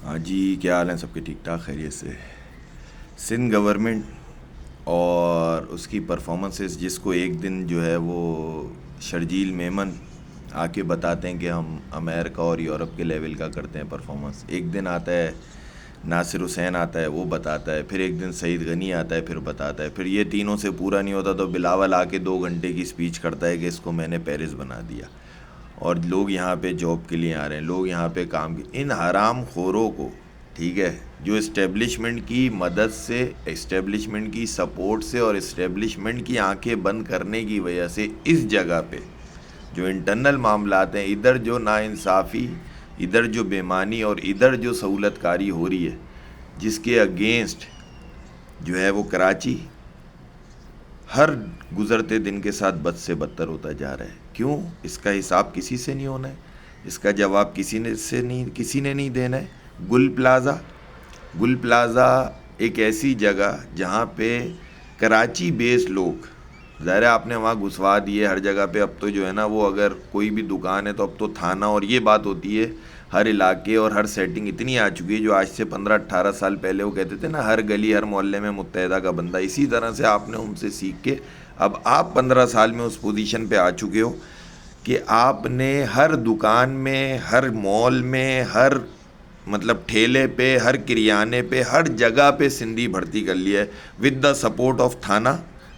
ہاں جی، کیا حال ہیں سب کے؟ ٹھیک ٹھاک، خیریت سے؟ سندھ گورنمنٹ اور اس کی پرفارمنسز، جس کو ایک دن جو ہے وہ شرجیل میمن آ کے بتاتے ہیں کہ ہم امریکہ اور یورپ کے لیول کا کرتے ہیں پرفارمنس، ایک دن آتا ہے ناصر حسین آتا ہے وہ بتاتا ہے، پھر ایک دن سعید غنی آتا ہے پھر بتاتا ہے، پھر یہ تینوں سے پورا نہیں ہوتا تو بلاول آ کے 2 گھنٹے کی اسپیچ کرتا ہے کہ اس کو میں نے پیرس بنا دیا، اور لوگ یہاں پہ جاب کے لیے آ رہے ہیں، لوگ یہاں پہ کام کی، ان حرام خوروں کو، ٹھیک ہے، جو اسٹیبلشمنٹ کی مدد سے، اسٹیبلشمنٹ کی سپورٹ سے اور اسٹیبلشمنٹ کی آنکھیں بند کرنے کی وجہ سے اس جگہ پہ جو انٹرنل معاملات ہیں، ادھر جو ناانصافی، ادھر جو بےمانی اور ادھر جو سہولت کاری ہو رہی ہے، جس کے اگینسٹ جو ہے وہ کراچی ہر گزرتے دن کے ساتھ بد سے بدتر ہوتا جا رہا ہے۔ کیوں؟ اس کا حساب کسی سے نہیں ہونا ہے، اس کا جواب کسی نے نہیں دینا ہے۔ گل پلازا ایک ایسی جگہ جہاں پہ کراچی بیس لوگ، ظاہر ہے آپ نے وہاں گھسوا دیے ہر جگہ پہ، اب تو جو ہے نا وہ اگر کوئی بھی دکان ہے تو اب تو تھانہ، اور یہ بات ہوتی ہے ہر علاقے اور ہر سیٹنگ اتنی آ چکی ہے، جو آج سے 15-18 سال پہلے وہ کہتے تھے نا ہر گلی ہر محلے میں متحدہ کا بندہ، اسی طرح سے آپ نے ان سے سیکھ کے اب آپ 15 سال میں اس پوزیشن پہ آ چکے ہو کہ آپ نے ہر دکان میں، ہر مال میں، ہر مطلب ٹھیلے پہ، ہر کریانے پہ، ہر جگہ پہ سندھی بھرتی کر لیا ہے، ود دا سپورٹ آف تھانہ،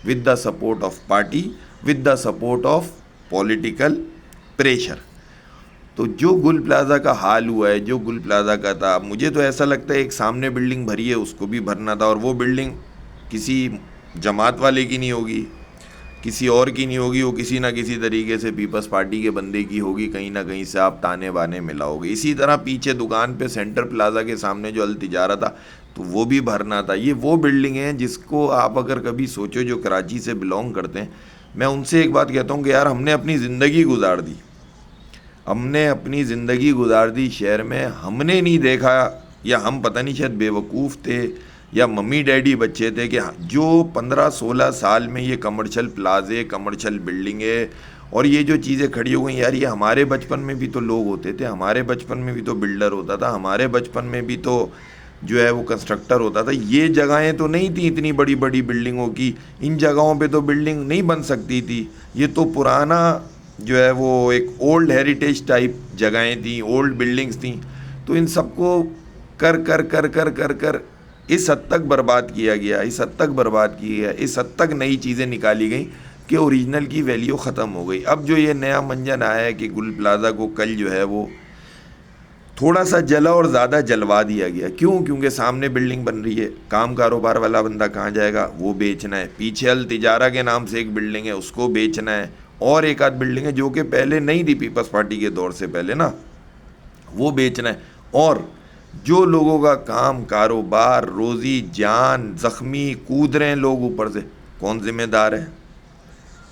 with the support of party, with the support of political pressure. تو جو گل پلازا کا حال ہوا ہے، جو گل پلازا کا تھا، مجھے تو ایسا لگتا ہے ایک سامنے بلڈنگ بھری ہے اس کو بھی بھرنا تھا، اور وہ بلڈنگ کسی جماعت والے کی نہیں ہوگی، کسی اور کی نہیں ہوگی، وہ کسی نہ کسی طریقے سے پیپلز پارٹی کے بندے کی ہوگی، کہیں نہ کہیں سے آپ تانے بانے ملاؤ گے۔ اسی طرح پیچھے دکان پہ سینٹر پلازا کے سامنے جو التجارہ تھا تو وہ بھی بھرنا تھا۔ یہ وہ بلڈنگ ہیں جس کو آپ اگر کبھی سوچو جو کراچی سے بلونگ کرتے ہیں، میں ان سے ایک بات کہتا ہوں کہ یار ہم نے اپنی زندگی گزار دی، ہم نے اپنی زندگی گزار دی شہر میں، ہم نے نہیں دیکھا، یا ہم پتہ نہیں شاید بے وقوف تھے یا ممی ڈیڈی بچے تھے، کہ جو 15-16 سال میں یہ کمرشل پلازے، کمرشل بلڈنگیں اور یہ جو چیزیں کھڑی ہو گئی، یار یہ ہمارے بچپن میں بھی تو لوگ ہوتے تھے، ہمارے بچپن میں بھی تو بلڈر ہوتا تھا، ہمارے بچپن میں بھی تو جو ہے وہ کنسٹرکٹر ہوتا تھا، یہ جگہیں تو نہیں تھیں اتنی بڑی بڑی بلڈنگوں کی، ان جگہوں پہ تو بلڈنگ نہیں بن سکتی تھی، یہ تو پرانا جو ہے وہ ایک اولڈ ہیریٹیج ٹائپ جگہیں تھیں، اولڈ بلڈنگز تھیں، تو ان سب کو کر کر کر کر کر کر اس حد تک برباد کیا گیا، اس حد تک برباد کیا گیا، اس حد تک نئی چیزیں نکالی گئیں کہ اوریجنل کی ویلیو ختم ہو گئی۔ اب جو یہ نیا منجن آیا ہے کہ گل پلازا کو کل جو ہے وہ تھوڑا سا جلا اور زیادہ جلوا دیا گیا، کیونکہ سامنے بلڈنگ بن رہی ہے، کام کاروبار والا بندہ کہاں جائے گا؟ وہ بیچنا ہے، پیچھے التجارہ کے نام سے ایک بلڈنگ ہے اس کو بیچنا ہے، اور ایک آدھ بلڈنگ ہے جو کہ پہلے نہیں تھی پیپلز پارٹی کے دور سے پہلے نا، وہ بیچنا ہے، اور جو لوگوں کا کام کاروبار روزی جان زخمی کود رہے ہیں لوگ اوپر سے، کون ذمہ دار ہے؟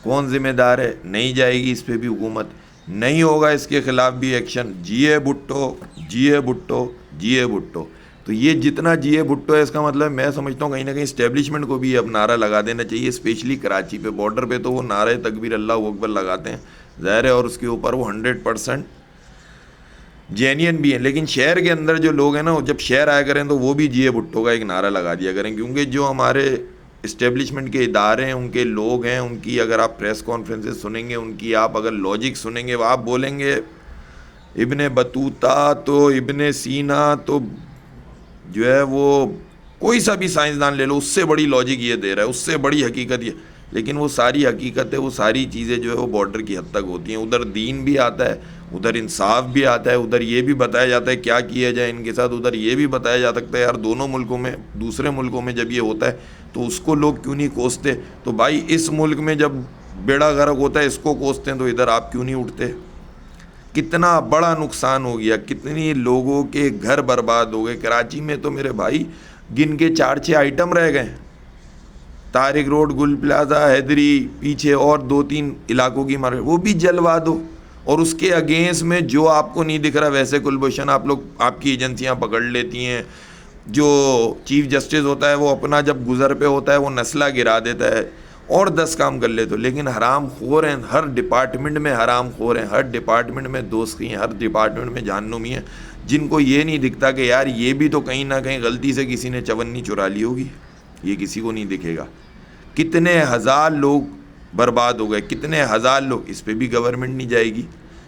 کون ذمہ دار ہے؟ نہیں جائے گی اس پہ بھی حکومت، نہیں ہوگا اس کے خلاف بھی ایکشن، جیے بھٹو، جیے بھٹو، جیے بھٹو۔ تو یہ جتنا جیے بھٹو ہے، اس کا مطلب میں سمجھتا ہوں کہیں نہ کہیں اسٹیبلشمنٹ کو بھی اب نعرہ لگا دینا چاہیے، اسپیشلی کراچی پہ بارڈر پہ تو وہ نعرہ تکبیر اللہ اکبر لگاتے ہیں ظاہر ہے، اور اس کے اوپر وہ 100% جینین بھی ہیں، لیکن شہر کے اندر جو لوگ ہیں نا، وہ جب شہر آیا کریں تو وہ بھی جیے بھٹو کا ایک نعرہ لگا دیا کریں، کیونکہ جو ہمارے اسٹیبلشمنٹ کے ادارے ہیں، ان کے لوگ ہیں، ان کی اگر آپ پریس کانفرنسز سنیں گے، ان کی آپ اگر لاجک سنیں گے، وہ آپ بولیں گے ابن بطوطہ تو ابن سینا تو جو ہے وہ کوئی سا بھی سائنسدان لے لو، اس سے بڑی لاجک یہ دے رہا ہے، اس سے بڑی حقیقت یہ، لیکن وہ ساری حقیقتیں، وہ ساری چیزیں جو ہے وہ بارڈر کی حد تک ہوتی ہیں، ادھر دین بھی آتا ہے، ادھر انصاف بھی آتا ہے، ادھر یہ بھی بتایا جاتا ہے کیا کیا جائے ان کے ساتھ، ادھر یہ بھی بتایا جا سکتا ہے یار دونوں ملکوں میں، دوسرے ملکوں میں جب یہ ہوتا ہے تو اس کو لوگ کیوں نہیں کوستے، تو بھائی اس ملک میں جب بیڑا غرق ہوتا ہے اس کو کوستے ہیں تو ادھر آپ کیوں نہیں اٹھتے؟ کتنا بڑا نقصان ہو گیا، کتنی لوگوں کے گھر برباد ہو گئے کراچی میں، تو میرے بھائی گن کے 4-6 آئٹم رہ گئے، طارق روڈ، گل پلازا، حیدری، پیچھے اور 2-3 علاقوں کی مارکیٹ، وہ بھی جلوا دو، اور اس کے اگینسٹ میں جو آپ کو نہیں دکھ رہا، ویسے کلبھوشن آپ لوگ، آپ کی ایجنسیاں پکڑ لیتی ہیں، جو چیف جسٹس ہوتا ہے وہ اپنا جب گزر پہ ہوتا ہے وہ نسلہ گرا دیتا ہے، اور 10 کام کر لے تو. لیکن حرام خور ہیں, ہر ڈپارٹمنٹ میں حرام خور ہیں, ہر ڈپارٹمنٹ میں دوستی ہیں, ہر ڈپارٹمنٹ میں جہنمی ہیں, جن کو یہ نہیں دکھتا کہ یار یہ بھی تو کہیں نہ کہیں غلطی سے کسی نے چونی چرا لی ہوگی. یہ کسی کو نہیں دکھے گا. کتنے ہزار لوگ برباد ہو گئے, کتنے ہزار لوگ. اس پہ بھی گورنمنٹ نہیں جائے گی,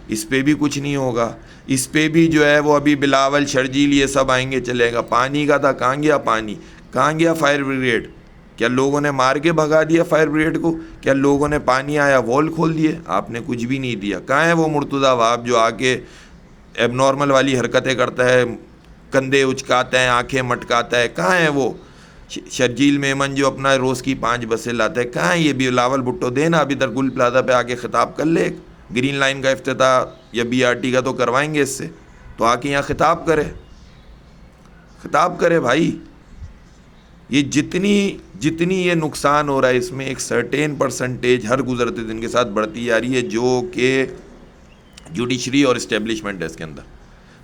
اس پہ بھی کچھ نہیں ہوگا, اس پہ بھی جو ہے وہ ابھی بلاول شرجیل یہ سب آئیں گے چلے گا. پانی کا تھا, کہاں گیا پانی, کہاں گیا فائر بریگیڈ, کیا لوگوں نے مار کے بھگا دیا فائر بریگیڈ کو, کیا لوگوں نے پانی آیا وال کھول دیے, آپ نے کچھ بھی نہیں دیا. کہاں ہے وہ مرتضیٰ وہاب جو آ کے ایب نارمل والی حرکتیں کرتا ہے, کندھے اچکاتا ہے, آنکھیں مٹکاتا ہے, کہاں ہے وہ شرجیل میمن جو اپنا روز کی 5 بسیں لاتا ہے, کہاں ہے یہ بلاول بھٹو؟ دینا اب ادھر گل پلازا پہ آ کے خطاب کر لے, گرین لائن کا افتتاح یا BRT کا تو کروائیں گے اس سے, تو آ کے یہاں خطاب کرے بھائی. یہ جتنی یہ نقصان ہو رہا ہے اس میں ایک سرٹین پرسنٹیج ہر گزرتے دن کے ساتھ بڑھتی جا رہی ہے, جو کہ جوڈیشری اور اسٹیبلشمنٹ ہے اس کے اندر,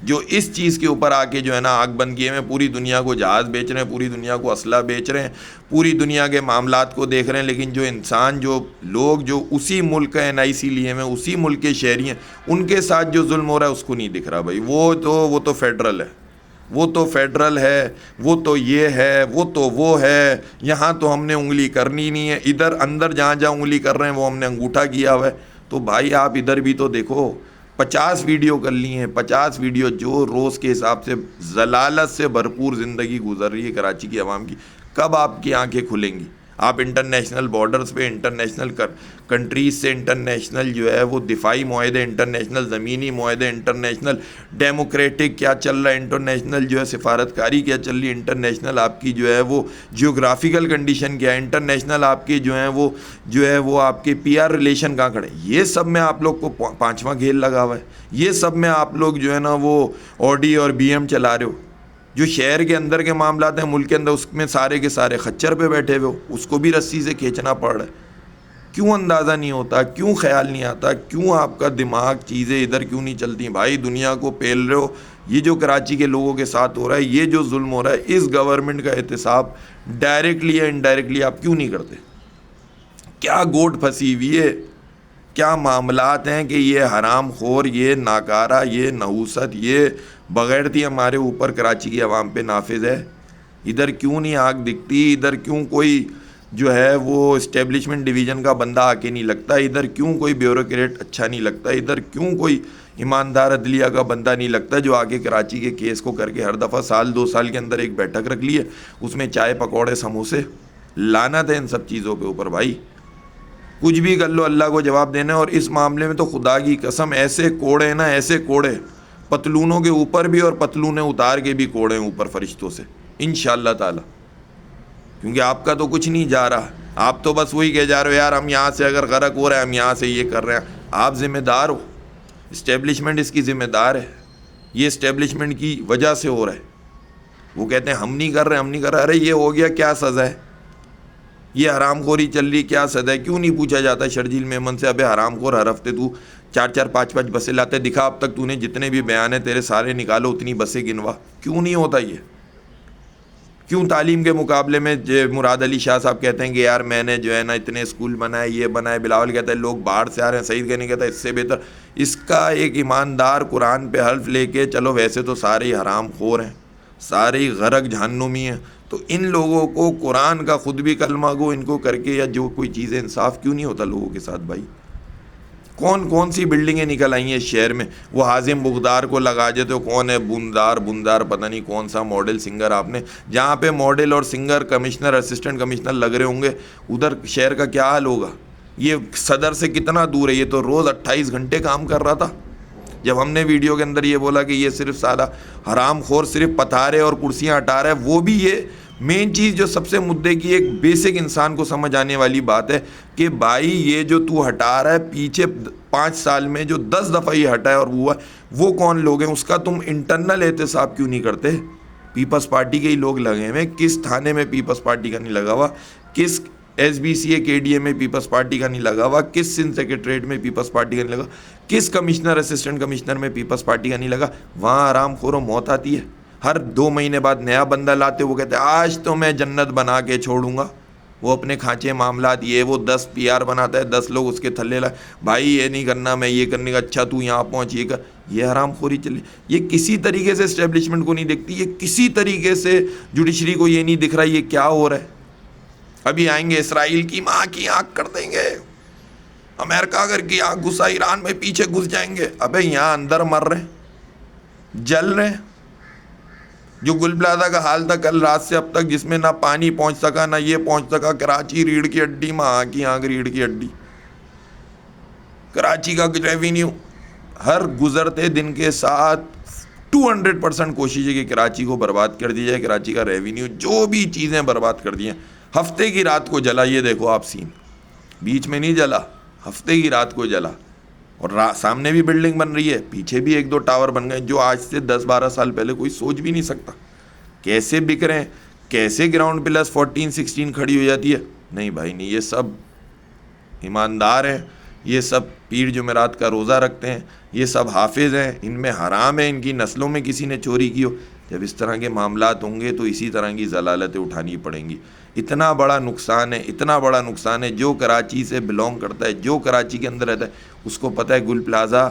جو اس چیز کے اوپر آ کے جو ہے نا آگ بند کیے ہوئے پوری دنیا کو جہاز بیچ رہے ہیں, پوری دنیا کو اسلحہ بیچ رہے ہیں, پوری دنیا کے معاملات کو دیکھ رہے ہیں. لیکن جو انسان, جو لوگ جو اسی ملک کا NIC لیے ہوئے, اسی ملک کے شہری ہیں, ان کے ساتھ جو ظلم ہو رہا ہے اس کو نہیں دکھ رہا بھائی. وہ تو فیڈرل ہے, وہ تو فیڈرل ہے, وہ تو یہ ہے, وہ تو وہ ہے. یہاں تو ہم نے انگلی کرنی نہیں ہے, ادھر اندر جہاں انگلی کر رہے ہیں وہ ہم نے انگوٹھا کیا ہوا ہے. تو بھائی آپ ادھر بھی تو دیکھو, 50 ویڈیو کر لی ہیں, 50 ویڈیو جو روز کے حساب سے ضلالت سے بھرپور زندگی گزر رہی ہے کراچی کی عوام کی. کب آپ کی آنکھیں کھلیں گی؟ آپ انٹرنیشنل بارڈرز پہ, انٹرنیشنل کنٹریز سے انٹرنیشنل جو ہے وہ دفاعی معاہدے, انٹرنیشنل زمینی معاہدے, انٹرنیشنل ڈیموکریٹک کیا چل رہا ہے, انٹرنیشنل جو ہے سفارتکاری کیا چل رہی ہے, انٹرنیشنل آپ کی جو ہے وہ جیوگرافیکل کنڈیشن کیا ہے, انٹرنیشنل آپ کے جو ہے وہ آپ کے PR ریلیشن کہاں کھڑے. یہ سب میں آپ لوگ کو 5واں گھیل لگا ہوا ہے. یہ سب میں آپ لوگ جو ہے نا وہ Audi اور BM چلا رہے ہو. جو شہر کے اندر کے معاملات ہیں ملک کے اندر, اس میں سارے کے سارے خچر پہ بیٹھے ہوئے ہو, اس کو بھی رسی سے کھینچنا پڑ رہا ہے. کیوں اندازہ نہیں ہوتا, کیوں خیال نہیں آتا, کیوں آپ کا دماغ چیزیں ادھر کیوں نہیں چلتی بھائی؟ دنیا کو پیل رہے ہو. یہ جو کراچی کے لوگوں کے ساتھ ہو رہا ہے, یہ جو ظلم ہو رہا ہے, اس گورنمنٹ کا احتساب ڈائریکٹلی یا انڈائریکٹلی آپ کیوں نہیں کرتے؟ کیا گوٹ پھنسی ہوئی ہے, کیا معاملات ہیں کہ یہ حرام خور, یہ ناکارہ, یہ نحوست, یہ بغیرتی ہمارے اوپر کراچی کی عوام پہ نافذ ہے؟ ادھر کیوں نہیں آگ دکھتی؟ ادھر کیوں کوئی جو ہے وہ اسٹیبلشمنٹ ڈویژن کا بندہ آ کے نہیں لگتا؟ ادھر کیوں کوئی بیوروکریٹ اچھا نہیں لگتا؟ ادھر کیوں کوئی ایماندار عدلیہ کا بندہ نہیں لگتا جو آگے کراچی کے کیس کو کر کے ہر دفعہ 1-2 سال کے اندر ایک بیٹھک رکھ لی ہے, اس میں چائے پکوڑے سموسے؟ لعنت ہے ان سب چیزوں پہ اوپر بھائی. کچھ بھی کر لو اللہ کو جواب دینا ہے. اور اس معاملے میں تو خدا کی قسم ایسے کوڑے ہیں نا, ایسے کوڑے, پتلونوں کے اوپر بھی اور پتلونیں اتار کے بھی کوڑے ہیں اوپر فرشتوں سے انشاءاللہ تعالی. کیونکہ آپ کا تو کچھ نہیں جا رہا, آپ تو بس وہی کہہ جا رہے ہو یار ہم یہاں سے اگر غرق ہو رہے ہیں ہم یہاں سے یہ کر رہے ہیں. آپ ذمہ دار ہو, اسٹیبلشمنٹ اس کی ذمہ دار ہے, یہ اسٹیبلشمنٹ کی وجہ سے ہو رہا ہے. وہ کہتے ہیں ہم نہیں کر رہے. ارے یہ ہو گیا, کیا سزا ہے؟ یہ حرام خوری چل رہی, کیا سزا ہے؟ کیوں نہیں پوچھا جاتا شرجیل میمن سے, ابے حرام خور ہر ہفتے تو 4-5 بسیں لاتے, دکھا اب تک تو نے جتنے بھی بیان ہیں تیرے سارے نکالو, اتنی بسیں گنوا. کیوں نہیں ہوتا یہ؟ کیوں تعلیم کے مقابلے میں مراد علی شاہ صاحب کہتے ہیں کہ یار میں نے جو ہے نا اتنے اسکول بنائے, یہ بنائے. بلاول کہتا ہے لوگ باہر سے آ رہے ہیں, سعید کہنے کہتا ہے اس سے بہتر. اس کا ایک ایماندار قرآن پہ حلف لے کے چلو, ویسے تو سارے ہی حرام خور ہیں, سارے ہی غرق جہنمی ہیں, تو ان لوگوں کو قرآن کا خود بھی کلمہ گو ان کو کر کے یا جو کوئی چیزیں انصاف کیوں نہیں ہوتا لوگوں کے ساتھ بھائی؟ کون سی بلڈنگیں نکل آئی ہیں اس شہر میں. وہ حازم بغدار کو لگا دیتے ہو, کون ہے بندار پتہ نہیں کون سا ماڈل سنگر آپ نے, جہاں پہ ماڈل اور سنگر کمشنر اسسٹنٹ کمشنر لگ رہے ہوں گے, ادھر شہر کا کیا حال ہوگا؟ یہ صدر سے کتنا دور ہے؟ یہ تو روز 28 گھنٹے کام کر رہا تھا. جب ہم نے ویڈیو کے اندر یہ بولا کہ یہ صرف سادہ حرام خور صرف پتھارے اور کرسیاں ہٹا رہا ہے, وہ بھی یہ مین چیز جو سب سے مدعے کی ایک بیسک انسان کو سمجھ آنے والی بات ہے کہ بھائی یہ جو تو ہٹا رہا ہے پیچھے 5 سال میں جو 10 دفعہ یہ ہٹا ہے اور وہ کون لوگ ہیں, اس کا تم انٹرنل احتساب کیوں نہیں کرتے؟ پیپلز پارٹی کے ہی لوگ لگے ہوئے, کس تھانے میں پیپلز پارٹی کا نہیں لگا ہوا, کس SBCA KDA میں پیپلز پارٹی کا نہیں لگا ہوا, کس سندھ سیکریٹریٹ میں پیپلز پارٹی کا نہیں لگا, کس کمشنر اسسٹنٹ کمشنر میں پیپلز پارٹی کا نہیں لگا. وہاں آرام خوروں موت آتی ہے, ہر 2 مہینے بعد نیا بندہ لاتے, وہ کہتے ہیں آج تو میں جنت بنا کے چھوڑوں گا. وہ اپنے کھانچے معاملات، یہ وہ 10 PR بناتا ہے، 10 لوگ اس کے تھلے لائے، بھائی یہ نہیں کرنا، میں یہ کرنے کا، اچھا تو یہاں پہنچ، یہ کر، یہ حرام خوری چلی. یہ کسی طریقے سے اسٹیبلشمنٹ کو نہیں دیکھتی، یہ کسی طریقے سے جوڈیشری کو یہ نہیں دکھ رہا یہ کیا ہو رہا ہے. ابھی آئیں گے اسرائیل کی ماں کی آنکھ کر دیں گے، امریکہ اگر کی آنکھ گھسا ایران میں پیچھے گھس جائیں گے. ابے یہاں اندر مر رہے ہیں، جل رہے ہیں. جو گل پلازا کا حال تھا کل رات سے اب تک، جس میں نہ پانی پہنچ سکا نہ یہ پہنچ سکا، کراچی ریڑھ کی ہڈی، ماں کی آنکھ ریڑھ کی ہڈی. کراچی کا ریونیو ہر گزرتے دن کے ساتھ 200% کوشش ہے کہ کراچی کو برباد کر دیا جائے. کراچی کا ریونیو جو بھی چیزیں برباد کر دی ہیں. ہفتے کی رات کو جلا، یہ دیکھو آپ سین، بیچ میں نہیں جلا، ہفتے کی رات کو جلا. اور سامنے بھی بلڈنگ بن رہی ہے، پیچھے بھی 1-2 ٹاور بن گئے جو آج سے 10-12 سال پہلے کوئی سوچ بھی نہیں سکتا. کیسے بک رہے ہیں، کیسے گراؤنڈ پلس 14-16 کھڑی ہو جاتی ہے. نہیں بھائی نہیں، یہ سب ایماندار ہیں، یہ سب پیر جمعرات کا روزہ رکھتے ہیں، یہ سب حافظ ہیں، ان میں حرام ہے ان کی نسلوں میں کسی نے چوری کی ہو. جب اس طرح کے معاملات ہوں گے تو اسی طرح کی ضلالتیں اٹھانی پڑیں گی. اتنا بڑا نقصان ہے، اتنا بڑا نقصان ہے. جو کراچی سے بلونگ کرتا ہے، جو کراچی کے اندر رہتا ہے، اس کو پتہ ہے گل پلازا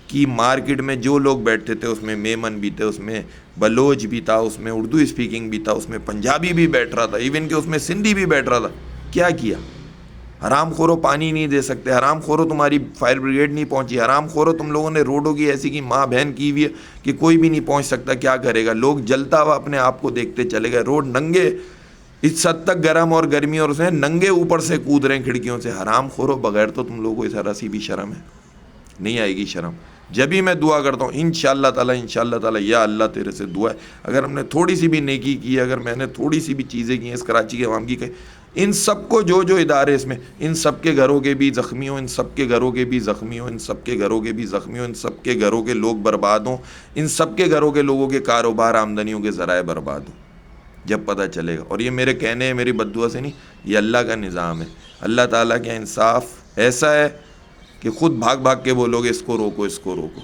کی مارکیٹ میں جو لوگ بیٹھتے تھے اس میں میمن بھی تھے، اس میں بلوچ بھی تھا، اس میں اردو اسپیکنگ بھی تھا، اس میں پنجابی بھی بیٹھ رہا تھا، ایون کہ اس میں سندھی بھی بیٹھ رہا تھا. کیا کیا؟ حرام خورو پانی نہیں دے سکتے، حرام خورو تمہاری فائر بریگیڈ نہیں پہنچی، حرام خورو تم لوگوں نے روڈوں کی ایسی کی ماں بہن کی ہوئی ہے کہ کوئی بھی نہیں پہنچ سکتا. کیا کرے گا؟ لوگ جلتا ہوا اپنے آپ کو دیکھتے چلے گئے. روڈ ننگے اس حد تک گرم اور گرمی اور اسے ننگے اوپر سے کود رہے ہیں کھڑکیوں سے. حرام خورو بغیر تو تم لوگوں کو ذرا سی بھی شرم ہے؟ نہیں آئے گی شرم. جب ہی میں دعا کرتا ہوں انشاءاللہ تعالی، یا اللہ تیرے سے دعا ہے، اگر ہم نے تھوڑی سی بھی نیکی کی، اگر میں نے تھوڑی سی بھی چیزیں کی ہیں اس کراچی کے عوام کی، کہ ان سب کو جو ادارے اس میں، ان سب کے گھروں کے بھی زخمی ہوں، ان سب کے گھروں کے بھی زخمی ہوں، ان سب کے گھروں کے بھی زخمی ہوں، ان سب کے گھروں کے لوگ برباد ہوں، ان سب کے گھروں کے لوگوں کے کاروبار آمدنیوں کے ذرائع برباد ہوں. جب پتہ چلے گا. اور یہ میرے کہنے ہیں، میری بد دعا سے نہیں، یہ اللہ کا نظام ہے. اللہ تعالیٰ کا انصاف ایسا ہے کہ خود بھاگ بھاگ کے بولو گے اس کو روکو، اس کو روکو.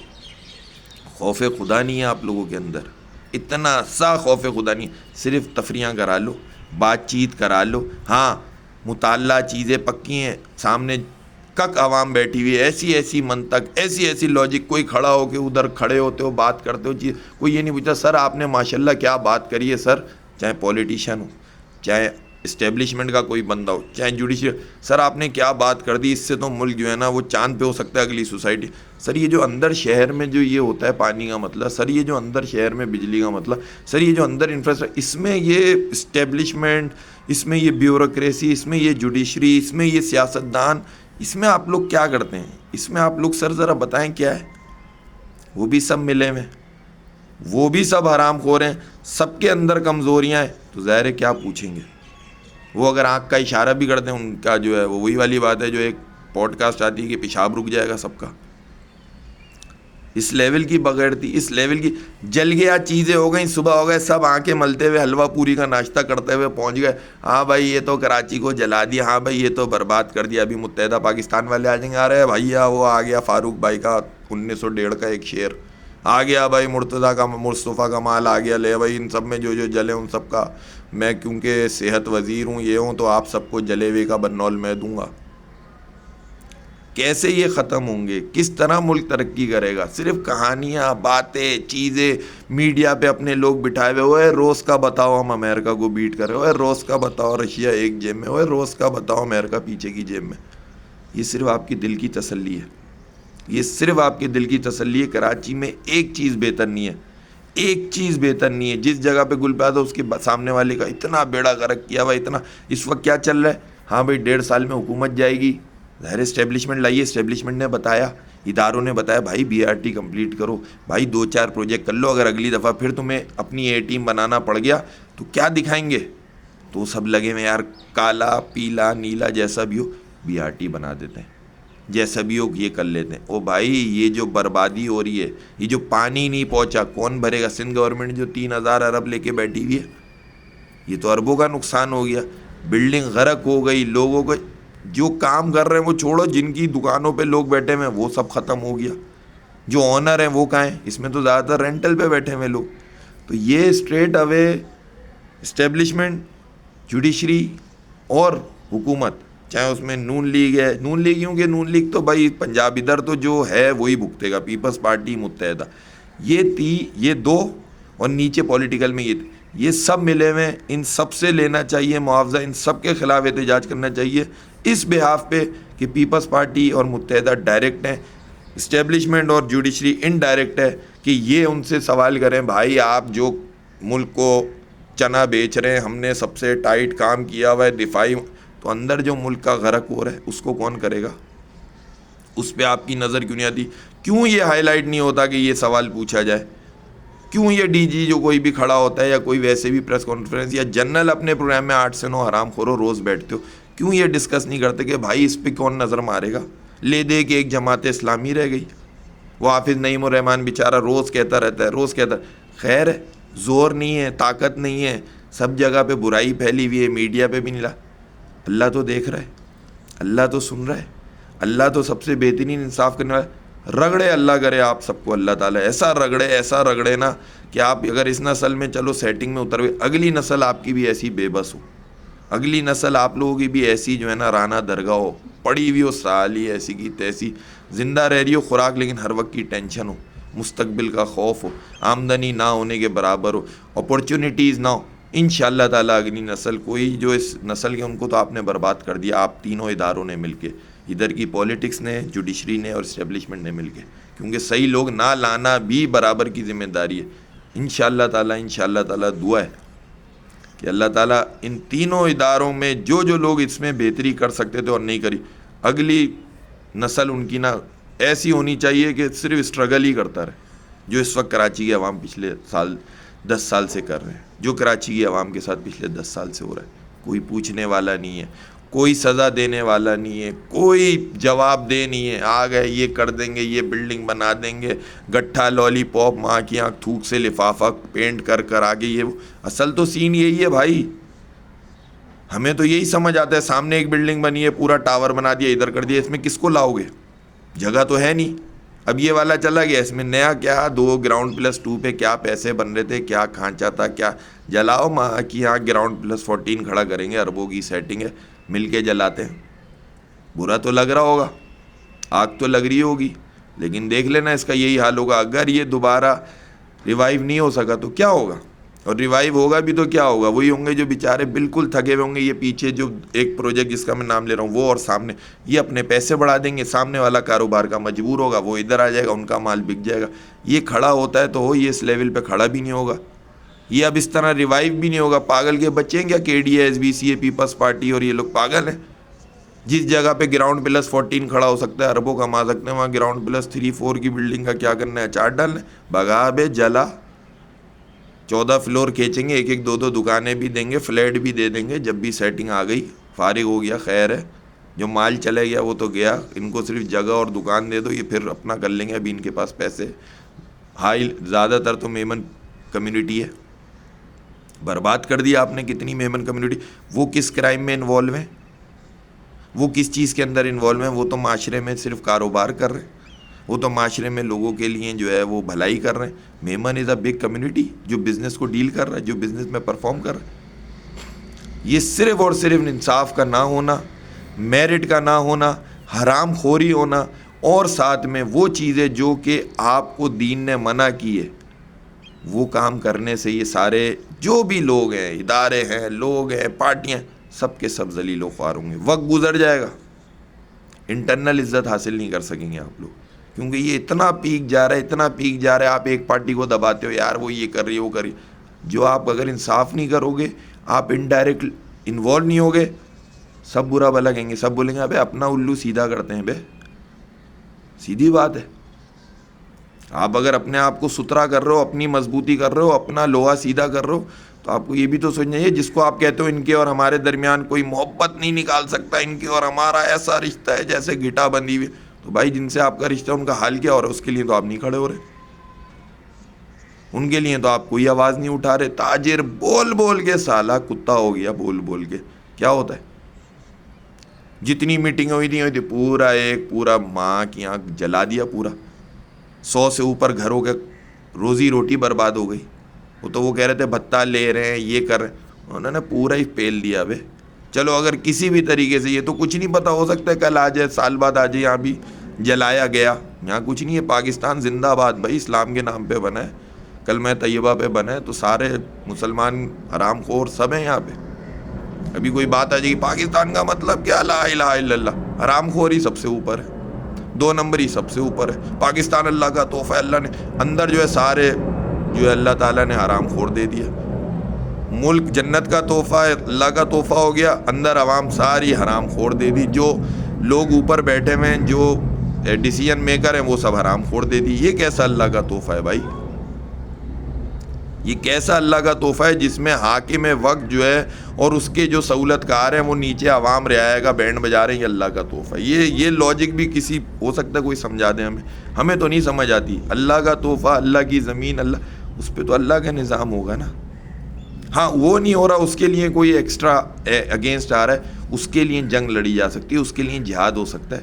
خوف خدا نہیں ہے آپ لوگوں کے اندر، اتنا سا خوف خدا نہیں. صرف تفریحاں کرا لو، بات چیت کرا لو. ہاں مطالعہ چیزیں پکی ہیں سامنے، کک عوام بیٹھی ہوئی ہے، ایسی ایسی منطق، ایسی ایسی لاجک. کوئی کھڑا ہو کے ادھر کھڑے ہوتے ہو، بات کرتے ہو، چیز کوئی یہ نہیں پوچھتا سر آپ نے ماشاءاللہ کیا بات کری ہے سر. چاہے پولیٹیشین ہو، چاہے اسٹیبلشمنٹ کا کوئی بندہ ہو، چاہے جوڈیشل، سر آپ نے کیا بات کر دی، اس سے تو ملک جو ہے نا وہ چاند پہ ہو سکتا ہے اگلی سوسائٹی. سر یہ جو اندر شہر میں جو یہ ہوتا ہے پانی کا مسئلہ، سر یہ جو اندر شہر میں بجلی کا مسئلہ، سر یہ جو اندر انفراسٹرکچر، اس میں یہ اسٹیبلشمنٹ، اس میں یہ بیوروکریسی، اس میں یہ جوڈیشری، اس میں یہ سیاستدان، اس میں آپ لوگ کیا کرتے ہیں؟ اس میں آپ لوگ سر ذرا بتائیں کیا ہے؟ وہ بھی سب ملے ہوئے، وہ بھی سب حرام خور ہیں، سب کے اندر کمزوریاں ہیں. تو ظاہر ہے کیا پوچھیں گے؟ وہ اگر آنکھ کا اشارہ بھی کرتے ہیں ان کا جو ہے وہ وہی والی بات ہے جو ایک پوڈ کاسٹ آتی ہے کہ پیشاب رک جائے گا سب کا. اس لیول کی بغیرتی، اس لیول کی، جل گیا چیزیں ہو گئیں، صبح ہو گئے سب آنکھیں ملتے ہوئے حلوہ پوری کا ناشتہ کرتے ہوئے پہنچ گئے. ہاں بھائی یہ تو کراچی کو جلا دیا، ہاں بھائی یہ تو برباد کر دیا. ابھی متحدہ پاکستان والے آ جائیں گے، آ رہے ہیں بھائی وہ آ گیا فاروق بھائی کا 1901 کا ایک شعر آ گیا، بھائی مرتضیٰ کا، مصطفیٰ کا مال آ گیا، لے بھائی ان سب میں جو جلے ان سب کا میں کیونکہ صحت وزیر ہوں یہ ہوں تو آپ سب کو جلے ہوئے کا بنول میں دوں گا. کیسے یہ ختم ہوں گے؟ کس طرح ملک ترقی کرے گا؟ صرف کہانیاں، باتیں، چیزیں، میڈیا پہ اپنے لوگ بٹھائے ہوئے ہوئے روز کا بتاؤ ہم امریکہ کو بیٹ کرے ہوئے، روز کا بتاؤ رشیا ایک جیب میں ہوئے، روز کا بتاؤ امریکہ پیچھے کی جیب میں. یہ صرف آپ کی دل کی تسلی ہے، یہ صرف آپ کے دل کی تسلی ہے. کراچی میں ایک چیز بہتر نہیں ہے، ایک چیز بہتر نہیں ہے. جس جگہ پہ گل پلازا اس کے سامنے والے کا اتنا بیڑا غرق کیا ہوا، اتنا. اس وقت کیا چل رہا ہے؟ ہاں بھائی 1.5 سال میں حکومت جائے گی، ظاہر اسٹیبلشمنٹ لائیے، اسٹیبلشمنٹ نے بتایا، اداروں نے بتایا بھائی BRT کمپلیٹ کرو، بھائی 2-4 پروجیکٹ کر لو. اگر اگلی دفعہ پھر تمہیں اپنی A ٹیم بنانا پڑ گیا تو کیا دکھائیں گے؟ تو سب لگے میں یار کالا پیلا نیلا جیسا بھی ہو BRT بنا دیتے ہیں، جیسا بھی ہو یہ کر لیتے ہیں. او بھائی یہ جو بربادی ہو رہی ہے، یہ جو پانی نہیں پہنچا کون بھرے گا؟ سندھ گورنمنٹ جو 3000 ارب لے کے بیٹھی ہوئی ہے، یہ تو اربوں کا نقصان ہو گیا. بلڈنگ غرق ہو گئی، لوگوں کو جو کام کر رہے ہیں وہ چھوڑو، جن کی دکانوں پہ لوگ بیٹھے ہوئے ہیں وہ سب ختم ہو گیا. جو آنر ہیں وہ کہاں ہیں؟ اس میں تو زیادہ تر رینٹل پہ بیٹھے ہوئے لوگ. تو یہ اسٹریٹ اوے اسٹیبلشمنٹ، جوڈیشری اور حکومت، چاہے اس میں نون لیگ ہے، نون لیگ کیونکہ نون لیگ تو بھائی پنجاب ادھر تو جو ہے وہی بھگتے گا، پیپلز پارٹی متحدہ، یہ دو، اور نیچے پولیٹیکل میں یہ سب ملے ہوئے، ان سب سے لینا چاہیے معاوضہ، ان سب کے خلاف احتجاج کرنا چاہیے اس بہاف پہ کہ پیپلز پارٹی اور متحدہ ڈائریکٹ ہیں، اسٹیبلشمنٹ اور جوڈیشری انڈائریکٹ ہے، کہ یہ ان سے سوال کریں بھائی آپ جو ملک کو چنا بیچ رہے ہیں، ہم نے سب سے ٹائٹ کام کیا ہوا ہے دفاعی، تو اندر جو ملک کا غرق ہو رہا ہے اس کو کون کرے گا؟ اس پہ آپ کی نظر کیوں نہیں آتی؟ کیوں یہ ہائی لائٹ نہیں ہوتا کہ یہ سوال پوچھا جائے؟ کیوں یہ ڈی جی جو کوئی بھی کھڑا ہوتا ہے یا کوئی ویسے بھی پریس کانفرنس یا جنرل اپنے پروگرام میں 8 سے 9 حرام خورو روز بیٹھتے ہو، کیوں یہ ڈسکس نہیں کرتے کہ بھائی اس پہ کون نظر مارے گا؟ لے دے کہ ایک جماعت اسلامی رہ گئی، وہ حافظ نعیم الرحمان بیچارہ روز کہتا رہتا ہے، خیر ہے، زور نہیں ہے، طاقت نہیں ہے، سب جگہ پہ برائی پھیلی ہوئی ہے، میڈیا پہ بھی نہیں لا، اللہ تو دیکھ رہا ہے، اللہ تو سن رہا ہے، اللہ تو سب سے بہترین انصاف کرنے والا ہے۔ رگڑے اللہ کرے آپ سب کو، اللہ تعالیٰ ایسا رگڑے نا کہ آپ اگر اس نسل میں چلو سیٹنگ میں اتر ہوئے، اگلی نسل آپ کی بھی ایسی بے بس ہو، اگلی نسل آپ لوگوں کی بھی ایسی جو ہے نا رانا درگاہ ہو، پڑی ہوئی ہو سالی ایسی کی تیسی، زندہ رہ رہی ہو خوراک لیکن ہر وقت کی ٹینشن ہو، مستقبل کا خوف ہو، آمدنی نہ ہونے کے برابر ہو، اپورچونیٹیز نہ ہو۔ انشاءاللہ تعالیٰ اگلی نسل، کوئی جو اس نسل کے ان کو تو آپ نے برباد کر دیا، آپ تینوں اداروں نے مل کے، ادھر کی پولیٹکس نے، جوڈیشری نے اور اسٹیبلشمنٹ نے مل کے، کیونکہ صحیح لوگ نہ لانا بھی برابر کی ذمہ داری ہے۔ انشاءاللہ تعالیٰ دعا ہے کہ اللہ تعالیٰ ان تینوں اداروں میں جو لوگ اس میں بہتری کر سکتے تھے اور نہیں کری، اگلی نسل ان کی نا ایسی ہونی چاہیے کہ صرف اسٹرگل ہی کرتا رہے، جو اس وقت کراچی کی عوام پچھلے 10 سال سے کر رہے ہیں، جو کراچی کی عوام کے ساتھ پچھلے 10 سال سے ہو رہا ہے۔ کوئی پوچھنے والا نہیں ہے، کوئی سزا دینے والا نہیں ہے، کوئی جواب دے نہیں ہے، آ گئے یہ کر دیں گے، یہ بلڈنگ بنا دیں گے، گٹھا لالی پاپ ماں کی آنکھ تھوک سے لفافہ پینٹ کر آگے، یہ وہ اصل تو سین یہی ہے بھائی۔ ہمیں تو یہی سمجھ آتا ہے، سامنے ایک بلڈنگ بنی ہے، پورا ٹاور بنا دیا، ادھر کر دیا، اس میں کس کو لاؤ گے؟ جگہ تو ہے نہیں۔ اب یہ والا چلا گیا، اس میں نیا کیا 2 گراؤنڈ پلس 2 پہ کیا پیسے بن رہے تھے، کیا کھانچا تھا، کیا جلاؤ ماں کی یہاں گراؤنڈ پلس 14 کھڑا کریں گے، اربوں کی سیٹنگ ہے، مل کے جلاتے ہیں۔ برا تو لگ رہا ہوگا، آگ تو لگ رہی ہوگی، لیکن دیکھ لینا اس کا یہی حال ہوگا۔ اگر یہ دوبارہ ریوائیو نہیں ہو سکا تو کیا ہوگا؟ اور ریوائیو ہوگا بھی تو کیا ہوگا؟ وہی ہوں گے جو بیچارے بالکل تھکے ہوئے ہوں گے، یہ پیچھے جو ایک پروجیکٹ جس کا میں نام لے رہا ہوں وہ، اور سامنے یہ اپنے پیسے بڑھا دیں گے، سامنے والا کاروبار کا مجبور ہوگا، وہ ادھر آ جائے گا، ان کا مال بک جائے گا۔ یہ کھڑا ہوتا ہے تو ہو، یہ اس لیول پہ کھڑا بھی نہیں ہوگا، یہ اب اس طرح ریوائیو بھی نہیں ہوگا۔ پاگل کے بچے ہیں کیا K D A, S B C A, Peoples Party اور یہ لوگ پاگل ہیں؟ جس جگہ پہ گراؤنڈ پلس 14 کھڑا ہو سکتا ہے، اربوں کما سکتے ہیں، وہاں گراؤنڈ پلس 3 4 کی بلڈنگ کا کیا کرنا ہے؟ چار ڈالنا ہے، بگا بے جلا، 14 فلور کھینچیں گے، ایک 2 دکانیں بھی دیں گے، فلیٹ بھی دے دیں گے، جب بھی سیٹنگ آ گئی فارغ ہو گیا، خیر ہے، جو مال چلے گیا وہ تو گیا، ان کو صرف جگہ اور دکان دے دو، یہ پھر اپنا کر لیں گے، ابھی ان کے پاس پیسے ہائی، زیادہ تر تو میمن کمیونٹی ہے، برباد کر دیا آپ نے کتنی میمن کمیونٹی۔ وہ کس کرائم میں انوالو ہیں؟ وہ کس چیز کے اندر انوالو ہیں؟ وہ تو معاشرے میں صرف کاروبار کر رہے ہیں، وہ تو معاشرے میں لوگوں کے لیے جو ہے وہ بھلائی کر رہے ہیں۔ میمن از اے بگ کمیونٹی جو بزنس کو ڈیل کر رہا ہے، جو بزنس میں پرفارم کر رہا ہے۔ یہ صرف اور صرف انصاف کا نہ ہونا، میرٹ کا نہ ہونا، حرام خوری ہونا، اور ساتھ میں وہ چیزیں جو کہ آپ کو دین نے منع کی ہے، وہ کام کرنے سے یہ سارے جو بھی لوگ ہیں، ادارے ہیں، لوگ ہیں، پارٹیاں، سب کے سب ذلیل و خوار ہوں گے۔ وقت گزر جائے گا، انٹرنل عزت حاصل نہیں کر سکیں گے آپ لوگ، کیونکہ یہ اتنا پیک جا رہا ہے، آپ ایک پارٹی کو دباتے ہو، یار وہ یہ کر رہی ہے، وہ کر رہی ہے۔ جو آپ اگر انصاف نہیں کرو گے، آپ انڈائریکٹ انوالو نہیں ہوگے، سب برا بھلا کہیں گے، سب بولیں گے ابے اپنا الو سیدھا کرتے ہیں بے، سیدھی بات ہے۔ آپ اگر اپنے آپ کو ستھرا کر رہے ہو، اپنی مضبوطی کر رہے ہو، اپنا لوہا سیدھا کر رہے ہو، تو آپ کو یہ بھی تو سوچنا چاہیے، جس کو آپ کہتے ہو ان کے اور ہمارے درمیان کوئی محبت نہیں نکال سکتا، ان کے اور ہمارا ایسا رشتہ ہے جیسے گھٹا بندھی ہوئی، تو بھائی جن سے آپ کا رشتہ، ان کا حال کیا ہو رہا ہے؟ اس کے لیے تو آپ نہیں کھڑے ہو رہے، ان کے لیے تو آپ کوئی آواز نہیں اٹھا رہے۔ تاجر بول بول کے سالہ کتا ہو گیا، بول بول کے کیا ہوتا ہے؟ جتنی میٹنگ ہوئی تھی پورا ماں کی آنکھ جلا دیا، پورا 100 سے اوپر گھروں کے روزی روٹی برباد ہو گئی۔ وہ تو وہ کہہ رہے تھے بھتہ لے رہے ہیں، یہ کر رہے ہیں، انہوں نے پورا ہی پیل دیا بے۔ چلو اگر کسی بھی طریقے سے، یہ تو کچھ نہیں پتہ، ہو سکتا ہے کل آ جائے، سال بعد آ جائے، یہاں بھی جلایا گیا، یہاں کچھ نہیں ہے، پاکستان زندہ آباد بھائی، اسلام کے نام پہ بنا ہے، کلمہ طیبہ پہ بنا ہے، تو سارے مسلمان حرام خور سب ہیں یہاں پہ. ابھی کوئی بات آ جائے گی پاکستان کا مطلب کیا، لا الہ الا اللہ، حرام خور ہی سب سے اوپر ہے، 2 نمبر ہی سب سے اوپر ہے. پاکستان اللہ کا تحفہ ہے، اللہ نے اندر جو ہے سارے جو ہے اللہ تعالیٰ نے حرام خور دے دیا. ملک جنت کا تحفہ ہے، اللہ کا تحفہ ہو گیا، اندر عوام ساری حرام خور دے دی. جو لوگ اوپر بیٹھے ہوئے ہیں، جو ڈیسیژن میکر ہیں، وہ سب حرام خور دے دی. یہ کیسا اللہ کا تحفہ ہے بھائی؟ یہ کیسا اللہ کا تحفہ ہے جس میں حاکم وقت جو ہے اور اس کے جو سہولت کار ہیں وہ نیچے عوام رعایا کا بینڈ بجا رہے ہیں؟ یہ اللہ کا تحفہ ہے. یہ لاجک بھی کسی ہو سکتا ہے کوئی سمجھا دیں ہمیں تو نہیں سمجھ آتی. اللہ کا تحفہ، اللہ کی زمین، اللہ، اس پہ تو اللہ کا نظام ہوگا نا. ہاں وہ نہیں ہو رہا، اس کے لیے کوئی ایکسٹرا اگینسٹ آ رہا ہے، اس کے لیے جنگ لڑی جا سکتی ہے، اس کے لیے جہاد ہو سکتا ہے.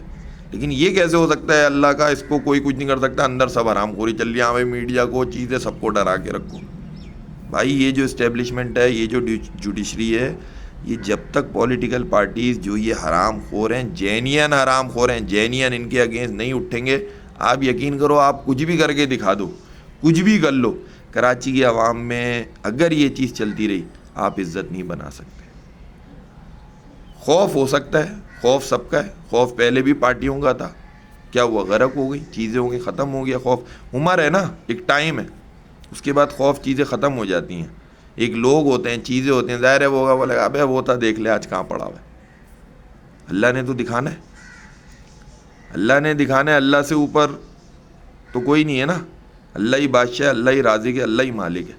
لیکن یہ کیسے ہو سکتا ہے اللہ کا، اس کو کوئی کچھ نہیں کر سکتا، اندر سب حرام خوری چل رہی ہے. ہمیں میڈیا کو چیزیں سب کو ڈرا کے رکھو بھائی. یہ جو اسٹیبلشمنٹ ہے، یہ جو جوڈیشری ہے، یہ جب تک پولیٹیکل پارٹیز جو یہ حرام خور ہیں، جینین حرام خور ہیں، جینین ان کے اگینسٹ نہیں اٹھیں گے، آپ یقین کرو، آپ کچھ بھی کر کے دکھا دو، کچھ بھی کر لو، کراچی کی عوام میں اگر یہ چیز چلتی رہی، آپ عزت نہیں بنا سکتے. خوف ہو سکتا ہے، خوف سب کا ہے، خوف پہلے بھی پارٹیوں کا تھا، کیا ہوا؟ غرق ہو گئی چیزیں، ہو گئی، ختم ہو گیا خوف. عمر ہے نا، ایک ٹائم ہے، اس کے بعد خوف چیزیں ختم ہو جاتی ہیں. ایک لوگ ہوتے ہیں، چیزیں ہوتے ہیں، ظاہر ہے وہ ہوگا، بولے گا ابے وہ تھا، دیکھ لے آج کہاں پڑا ہوا ہے. اللہ نے تو دکھانا ہے، اللہ نے دکھانا ہے، اللہ سے اوپر تو کوئی نہیں ہے نا. اللہ ہی بادشاہ، اللہ ہی رازق ہے، اللہ ہی مالک ہے.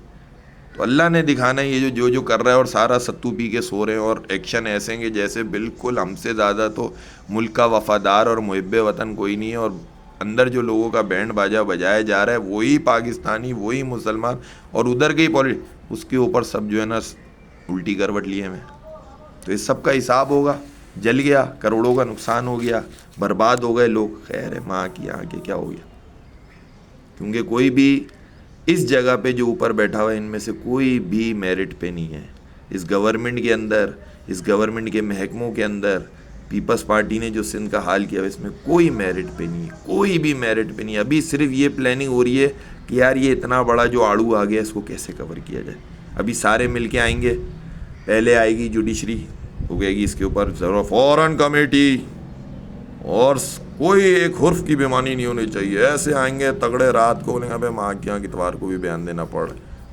تو اللہ نے دکھانا ہے. یہ جو کر رہا ہے، اور سارا ستو پی کے سو رہے ہیں، اور ایکشن ایسے ہیں کہ جیسے بالکل ہم سے زیادہ تو ملک کا وفادار اور محب وطن کوئی نہیں ہے. اور اندر جو لوگوں کا بینڈ باجا بجایا جا رہا ہے، وہی پاکستانی، وہی مسلمان، اور ادھر کے ہی اس کے اوپر سب جو ہے نا الٹی کروٹ لیے ہوئے. تو اس سب کا حساب ہوگا. جل گیا، کروڑوں کا نقصان ہو گیا، برباد ہو گئے لوگ، خیر ہے، ماں کی آنکھ کے کیا ہو گیا. کیونکہ کوئی بھی اس جگہ پہ جو اوپر بیٹھا ہوا ہے، ان میں سے کوئی بھی میرٹ پہ نہیں ہے. اس گورنمنٹ کے اندر، اس گورنمنٹ کے محکموں کے اندر پیپلز پارٹی نے جو سندھ کا حال کیا، اس میں کوئی میرٹ پہ نہیں ہے، کوئی بھی میرٹ پہ نہیں ہے. ابھی صرف یہ پلاننگ ہو رہی ہے کہ یار یہ اتنا بڑا جو آڑو آ گیا، اس کو کیسے کور کیا جائے. ابھی سارے مل کے آئیں گے، پہلے آئے گی جوڈیشری، ہو گئے گی اس کے اوپر فوراً کمیٹی، اور کوئی ایک حرف کی بیمانی نہیں ہونی چاہیے. ایسے آئیں گے تگڑے، رات کو بولیں گے بھائی ماں کی اتوار کو بھی بیان دینا پڑ،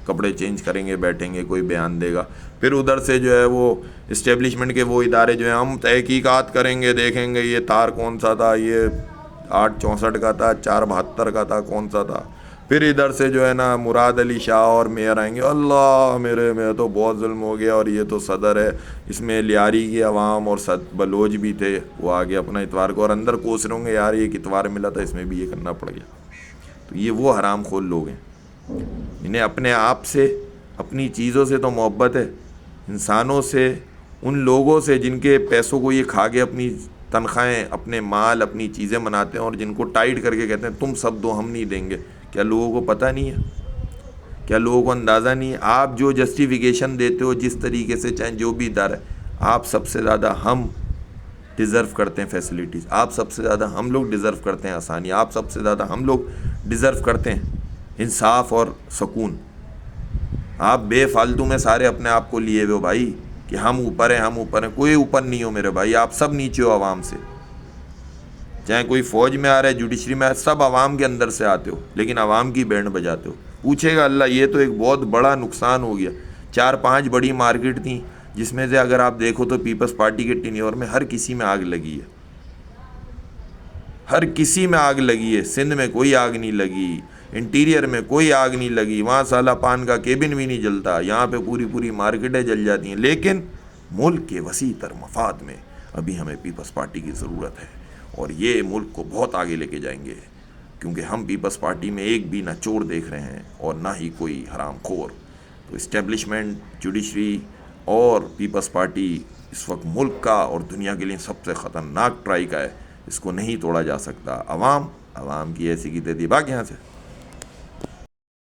کپڑے چینج کریں گے، بیٹھیں گے، کوئی بیان دے گا. پھر ادھر سے جو ہے وہ اسٹیبلشمنٹ کے وہ ادارے جو ہیں، ہم تحقیقات کریں گے، دیکھیں گے یہ تار کون سا تھا، یہ 864 کا تھا، 472 کا تھا، کون سا تھا. پھر ادھر سے جو ہے نا مراد علی شاہ اور میئر آئیں گے، اللہ میرے میں تو بہت ظلم ہو گیا، اور یہ تو صدر ہے، اس میں لیاری کی عوام اور بلوچ بھی تھے، وہ آگے اپنا اتوار کو، اور اندر کوس رہے ہوں گے یار یہ اتوار ملا تھا، اس میں بھی یہ کرنا پڑ گیا. تو یہ وہ حرام خور لوگ ہیں، انہیں اپنے آپ سے، اپنی چیزوں سے تو محبت ہے، انسانوں سے، ان لوگوں سے جن کے پیسوں کو یہ کھا کے اپنی تنخواہیں، اپنے مال، اپنی چیزیں مناتے ہیں، اور جن کو ٹائٹ کر کے کہتے ہیں تم سب دو، ہم نہیں دیں گے. کیا لوگوں کو پتہ نہیں ہے؟ کیا لوگوں کو اندازہ نہیں ہے؟ آپ جو جسٹیفیکیشن دیتے ہو جس طریقے سے، چاہے جو بھی ادارہ ہے، آپ سب سے زیادہ ہم ڈیزرو کرتے ہیں فیسلٹیز، آپ سب سے زیادہ ہم لوگ ڈیزرو کرتے ہیں آسانی، آپ سب سے زیادہ ہم لوگ ڈیزرو کرتے ہیں انصاف اور سکون. آپ بے فالتو میں سارے اپنے آپ کو لیے ہوئے ہو بھائی کہ ہم اوپر ہیں، ہم اوپر ہیں. کوئی اوپر نہیں ہو میرے بھائی، آپ سب نیچے ہو عوام سے. چاہے کوئی فوج میں آ رہا ہے، جوڈیشری میں آ رہا ہے، سب عوام کے اندر سے آتے ہو، لیکن عوام کی بینڈ بجاتے ہو. پوچھے گا اللہ، یہ تو ایک بہت بڑا نقصان ہو گیا. 4-5 بڑی مارکیٹ تھیں، جس میں سے اگر آپ دیکھو تو پیپلز پارٹی کے ٹینیور میں ہر کسی میں آگ لگی ہے، ہر کسی میں آگ لگی ہے. سندھ میں کوئی آگ نہیں لگی، انٹیریئر میں کوئی آگ نہیں لگی، وہاں سالہ پان کا کیبن بھی نہیں جلتا، یہاں پہ پوری مارکیٹیں جل جاتی ہیں. لیکن ملک کے وسیع تر مفاد میں ابھی ہمیں پیپلز پارٹی کی ضرورت ہے، اور یہ ملک کو بہت آگے لے کے جائیں گے، کیونکہ ہم پیپلز پارٹی میں ایک بھی نہ چور دیکھ رہے ہیں اور نہ ہی کوئی حرام خور. تو اسٹیبلشمنٹ، جوڈیشری اور پیپلز پارٹی اس وقت ملک کا اور دنیا کے لیے سب سے خطرناک ٹرائی کا ہے. اس کو نہیں توڑا جا سکتا. عوام کی ایسی کی تیسی. باقی یہاں سے